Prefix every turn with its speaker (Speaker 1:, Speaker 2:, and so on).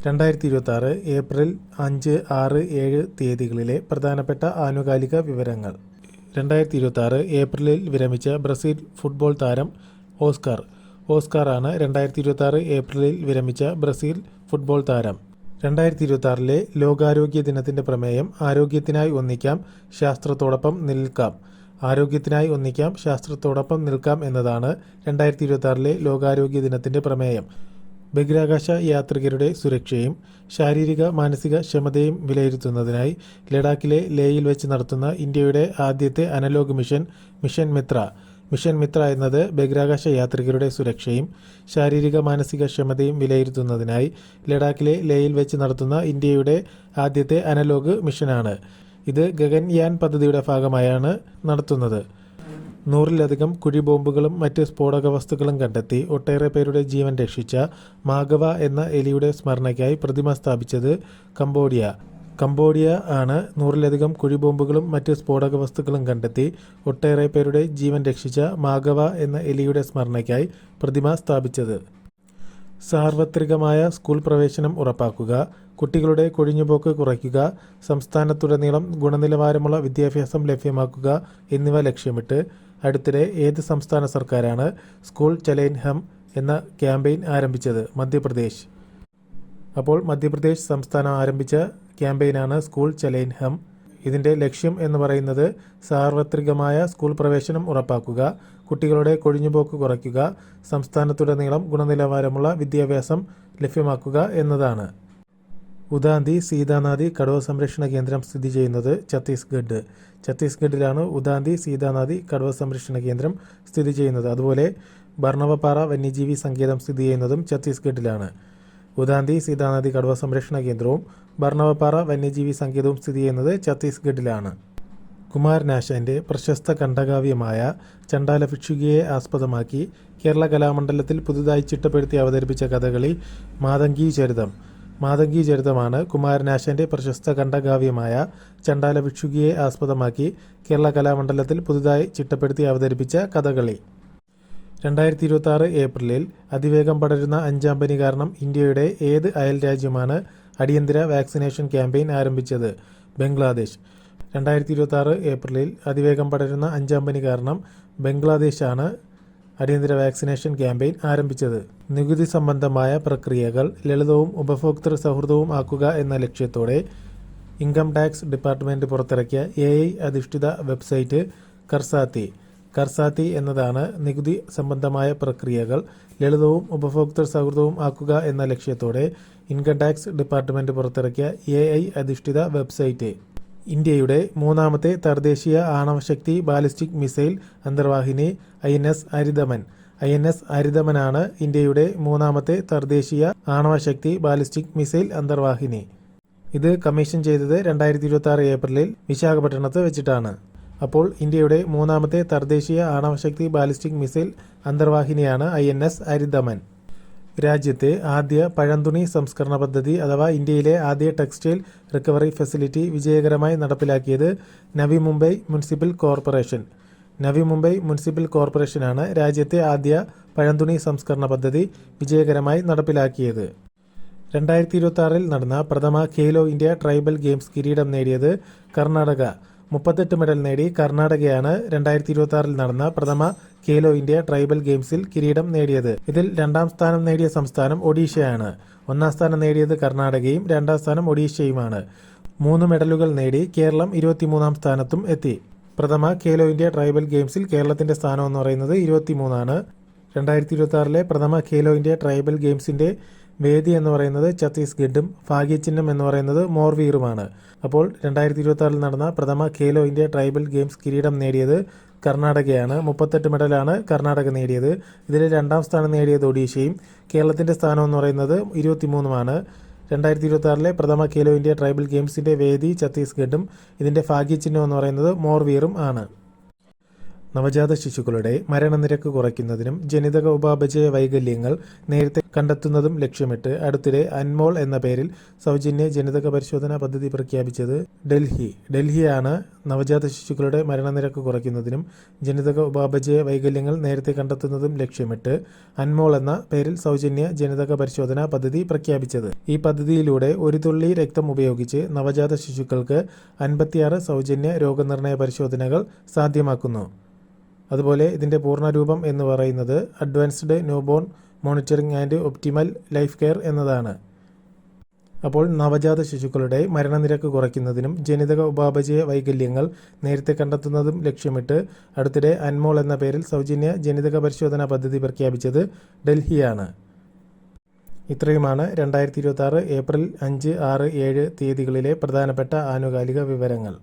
Speaker 1: 2026 April 5, 6, 7 തീയതികളിലെ പ്രധാനപ്പെട്ട ആനുകാലിക വിവരങ്ങൾ. 2026 ഏപ്രിലിൽ വിരമിച്ച ബ്രസീൽ ഫുട്ബോൾ താരം ഓസ്കാർ ആണ് 2026 ഏപ്രിലിൽ വിരമിച്ച ബ്രസീൽ ഫുട്ബോൾ താരം. 2026 ലോകാരോഗ്യ ദിനത്തിന്റെ പ്രമേയം ആരോഗ്യത്തിനായി ഒന്നിക്കാം, ശാസ്ത്രത്തോടൊപ്പം നിൽക്കാം. ആരോഗ്യത്തിനായി ഒന്നിക്കാം, ശാസ്ത്രത്തോടൊപ്പം നിൽക്കാം എന്നതാണ് 2026 ലോകാരോഗ്യ ദിനത്തിന്റെ പ്രമേയം. ബഹിരാകാശ യാത്രികരുടെ സുരക്ഷയും ശാരീരിക മാനസിക ക്ഷമതയും വിലയിരുത്തുന്നതിനായി ലഡാക്കിലെ ലേയിൽ വെച്ച് നടത്തുന്ന ഇന്ത്യയുടെ ആദ്യത്തെ അനലോഗ് മിഷൻ മിത്ര എന്നത് ബഹിരാകാശ യാത്രികരുടെ സുരക്ഷയും ശാരീരിക മാനസിക ക്ഷമതയും വിലയിരുത്തുന്നതിനായി ലഡാക്കിലെ ലേയിൽ വെച്ച് നടത്തുന്ന ഇന്ത്യയുടെ ആദ്യത്തെ അനലോഗ് മിഷനാണ്. ഇത് ഗഗൻയാൻ പദ്ധതിയുടെ ഭാഗമായാണ് നടത്തുന്നത്. 100-ലധികം കുഴിബോംബുകളും മറ്റ് സ്ഫോടക വസ്തുക്കളും കണ്ടെത്തി ഒട്ടേറെ പേരുടെ ജീവൻ രക്ഷിച്ച മാഗവ എന്ന എലിയുടെ സ്മരണയ്ക്കായി പ്രതിമ സ്ഥാപിച്ചത് കംബോഡിയ ആണ്. 100-ലധികം കുഴിബോംബുകളും മറ്റ് സ്ഫോടക വസ്തുക്കളും കണ്ടെത്തി ഒട്ടേറെ പേരുടെ ജീവൻ രക്ഷിച്ച മാഗവ എന്ന എലിയുടെ സ്മരണയ്ക്കായി പ്രതിമ സ്ഥാപിച്ചത്. സാർവത്രികമായ സ്കൂൾ പ്രവേശനം ഉറപ്പാക്കുക, കുട്ടികളുടെ കൊഴിഞ്ഞുപോക്ക് കുറയ്ക്കുക, സംസ്ഥാനത്തുടനീളം ഗുണനിലവാരമുള്ള വിദ്യാഭ്യാസം ലഭ്യമാക്കുക എന്നിവ ലക്ഷ്യമിട്ട് അടുത്തിടെ ഏത് സംസ്ഥാന സർക്കാരാണ് സ്കൂൾ ചലൈൻ ഹം എന്ന ക്യാമ്പയിൻ ആരംഭിച്ചത്? മധ്യപ്രദേശ്. അപ്പോൾ മധ്യപ്രദേശ് സംസ്ഥാനം ആരംഭിച്ച ക്യാമ്പയിനാണ് സ്കൂൾ ചലൈൻ ഹം. ഇതിൻ്റെ ലക്ഷ്യം എന്ന് പറയുന്നത് സാർവത്രികമായ സ്കൂൾ പ്രവേശനം ഉറപ്പാക്കുക, കുട്ടികളുടെ കൊഴിഞ്ഞുപോക്ക് കുറയ്ക്കുക, സംസ്ഥാനത്തുടനീളം ഗുണനിലവാരമുള്ള വിദ്യാഭ്യാസം ലഭ്യമാക്കുക എന്നതാണ്. ഉദാന്തി സീതാനദി കടുവ സംരക്ഷണ കേന്ദ്രം സ്ഥിതി ചെയ്യുന്നത് ഛത്തീസ്ഗഡിലാണ് ഉദാന്തി സീതാനദി കടുവ സംരക്ഷണ കേന്ദ്രം സ്ഥിതി ചെയ്യുന്നത്. അതുപോലെ ബർണവപ്പാറ വന്യജീവി സങ്കേതം സ്ഥിതി ചെയ്യുന്നതും ഛത്തീസ്ഗഡിലാണ്. ഉദാന്തി സീതാനദി കടുവ സംരക്ഷണ കേന്ദ്രവും ബർണവപ്പാറ വന്യജീവി സങ്കേതവും സ്ഥിതി ചെയ്യുന്നത് ഛത്തീസ്ഗഡിലാണ്. കുമാരനാശാൻ്റെ പ്രശസ്ത ഖണ്ഡകാവ്യമായ ചണ്ഡാല ഭിക്ഷുകിയെ ആസ്പദമാക്കി കേരള കലാമണ്ഡലത്തിൽ പുതുതായി ചിട്ടപ്പെടുത്തി അവതരിപ്പിച്ച കഥകളി മാതംഗി ചരിതമാണ് കുമാരനാശാൻ്റെ പ്രശസ്ത ഖണ്ഡകാവ്യമായ ചണ്ഡാല ഭിക്ഷുകിയെ ആസ്പദമാക്കി കേരള കലാമണ്ഡലത്തിൽ പുതുതായി ചിട്ടപ്പെടുത്തി അവതരിപ്പിച്ച കഥകളി. 2026 ഏപ്രിലിൽ അതിവേഗം പടരുന്ന 5-ാം പനി കാരണം ഇന്ത്യയുടെ ഏത് അയൽ രാജ്യമാണ് അടിയന്തര വാക്സിനേഷൻ ക്യാമ്പയിൻ ആരംഭിച്ചത്? ബംഗ്ലാദേശ്. 2026 ഏപ്രിലിൽ അതിവേഗം പടരുന്ന 5-ാം പനി കാരണം ബംഗ്ലാദേശാണ് അടിയന്തര വാക്സിനേഷൻ ക്യാമ്പയിൻ ആരംഭിച്ചത്. നികുതി സംബന്ധമായ പ്രക്രിയകൾ ലളിതവും ഉപഭോക്തൃ സൗഹൃദവും ആക്കുക എന്ന ലക്ഷ്യത്തോടെ ഇൻകം ടാക്സ് ഡിപ്പാർട്ട്മെൻറ്റ് പുറത്തിറക്കിയ AI അധിഷ്ഠിത വെബ്സൈറ്റ് കർസാത്തി എന്നതാണ് നികുതി സംബന്ധമായ പ്രക്രിയകൾ ലളിതവും ഉപഭോക്തൃ സൗഹൃദവും ആക്കുക എന്ന ലക്ഷ്യത്തോടെ ഇൻകം ടാക്സ് ഡിപ്പാർട്ട്മെൻറ്റ് പുറത്തിറക്കിയ AI അധിഷ്ഠിത വെബ്സൈറ്റ്. ഇന്ത്യയുടെ 3ാമത്തെ തദ്ദേശീയ ആണവശക്തി ബാലിസ്റ്റിക് മിസൈൽ അന്തർവാഹിനി INS അരിതമനാണ് ഇന്ത്യയുടെ 3ാമത്തെ തദ്ദേശീയ ആണവശക്തി ബാലിസ്റ്റിക് മിസൈൽ അന്തർവാഹിനി. ഇത് കമ്മീഷൻ ചെയ്തത് 2026 ഏപ്രിലിൽ വിശാഖപട്ടണത്ത് വെച്ചിട്ടാണ്. അപ്പോൾ ഇന്ത്യയുടെ 3ാമത്തെ തദ്ദേശീയ ആണവശക്തി ബാലിസ്റ്റിക് മിസൈൽ അന്തർവാഹിനിയാണ് INS അരിതമൻ. രാജ്യത്തെ ആദ്യ പഴന്തുണി സംസ്കരണ പദ്ധതി അഥവാ ഇന്ത്യയിലെ ആദ്യ ടെക്സ്റ്റൈൽ റിക്കവറി ഫെസിലിറ്റി വിജയകരമായി നടപ്പിലാക്കിയത് നവി മുംബൈ മുനിസിപ്പൽ കോർപ്പറേഷനാണ് രാജ്യത്തെ ആദ്യ പഴന്തുണി സംസ്കരണ പദ്ധതി വിജയകരമായി നടപ്പിലാക്കിയത്. 2026 നടന്ന പ്രഥമ ഖേലോ ഇന്ത്യ ട്രൈബൽ ഗെയിംസ് കിരീടം നേടിയത് കർണാടക. 38 മെഡൽ നേടി കർണാടകയാണ് 2026 നടന്ന പ്രഥമ ഖേലോ ഇന്ത്യ ട്രൈബൽ ഗെയിംസിൽ കിരീടം നേടിയത്. ഇതിൽ 2ാം സ്ഥാനം നേടിയ സംസ്ഥാനം ഒഡീഷയാണ്. 1ാം സ്ഥാനം നേടിയത് കർണാടകയും 2ാം സ്ഥാനം ഒഡീഷയുമാണ്. 3 മെഡലുകൾ നേടി കേരളം 23ാം സ്ഥാനത്തും എത്തി. പ്രഥമ ഖേലോ ഇന്ത്യ ട്രൈബൽ ഗെയിംസിൽ കേരളത്തിന്റെ സ്ഥാനം എന്ന് പറയുന്നത് 23ആണ്. 2026 പ്രഥമ ഖേലോ ഇന്ത്യ ട്രൈബൽ ഗെയിംസിന്റെ വേദി എന്ന് പറയുന്നത് ഛത്തീസ്ഗഡും ഭാഗ്യചിഹ്നം എന്ന് പറയുന്നത് മോർവീറുമാണ്. അപ്പോൾ 2026 നടന്ന പ്രഥമ ഖേലോ ഇന്ത്യ ട്രൈബൽ ഗെയിംസ് കിരീടം നേടിയത് കർണാടകയാണ്. 38 മെഡലാണ് കർണാടക നേടിയത്. ഇതിൽ 2ാം സ്ഥാനം നേടിയത് ഒഡീഷയും കേരളത്തിൻ്റെ സ്ഥാനം എന്ന് പറയുന്നത് 23മാണ്. 2026 പ്രഥമ ഖേലോ ഇന്ത്യ ട്രൈബൽ ഗെയിംസിൻ്റെ വേദി ഛത്തീസ്ഗഡും ഇതിൻ്റെ ഭാഗ്യചിഹ്നം എന്ന് പറയുന്നത് മോർവീറും ആണ്. നവജാത ശിശുക്കളുടെ മരണനിരക്ക് കുറയ്ക്കുന്നതിനും ജനിതക ഉപാപചയ വൈകല്യങ്ങൾ നേരത്തെ കണ്ടെത്തുന്നതും ലക്ഷ്യമിട്ട് അടുത്തിടെ അൻമോൾ എന്ന പേരിൽ സൗജന്യ ജനിതക പരിശോധനാ പദ്ധതി പ്രഖ്യാപിച്ചത് ഡൽഹിയാണ് നവജാത ശിശുക്കളുടെ മരണനിരക്ക് കുറയ്ക്കുന്നതിനും ജനിതക ഉപാപചയ വൈകല്യങ്ങൾ നേരത്തെ കണ്ടെത്തുന്നതും ലക്ഷ്യമിട്ട് അൻമോൾ എന്ന പേരിൽ സൗജന്യ ജനിതക പരിശോധനാ പദ്ധതി പ്രഖ്യാപിച്ചത്. ഈ പദ്ധതിയിലൂടെ ഒരു തുള്ളി രക്തം ഉപയോഗിച്ച് നവജാത ശിശുക്കൾക്ക് 56 സൗജന്യ രോഗനിർണയ പരിശോധനകൾ സാധ്യമാക്കുന്നു. അതുപോലെ ഇതിൻ്റെ പൂർണ്ണരൂപം എന്ന് പറയുന്നത് advanced newborn monitoring and optimal life care എന്നതാണ്. അപ്പോൾ നവജാത ശിശുക്കളുടെ മരണനിരക്ക് കുറയ്ക്കുന്നതിനും ജനിതക ഉപാപചയ വൈകല്യങ്ങൾ നേരത്തെ കണ്ടെത്തുന്നതും ലക്ഷ്യമിട്ട് അടുത്തിടെ അൻമോൾ എന്ന പേരിൽ സൗജന്യ ജനിതക പരിശോധനാ പദ്ധതി പ്രഖ്യാപിച്ചത് ഡൽഹിയാണ്. ഇത്രയുമാണ് 2026 ഏപ്രിൽ 5, 6, 7 തീയതികളിലെ പ്രധാനപ്പെട്ട ആനുകാലിക വിവരങ്ങൾ.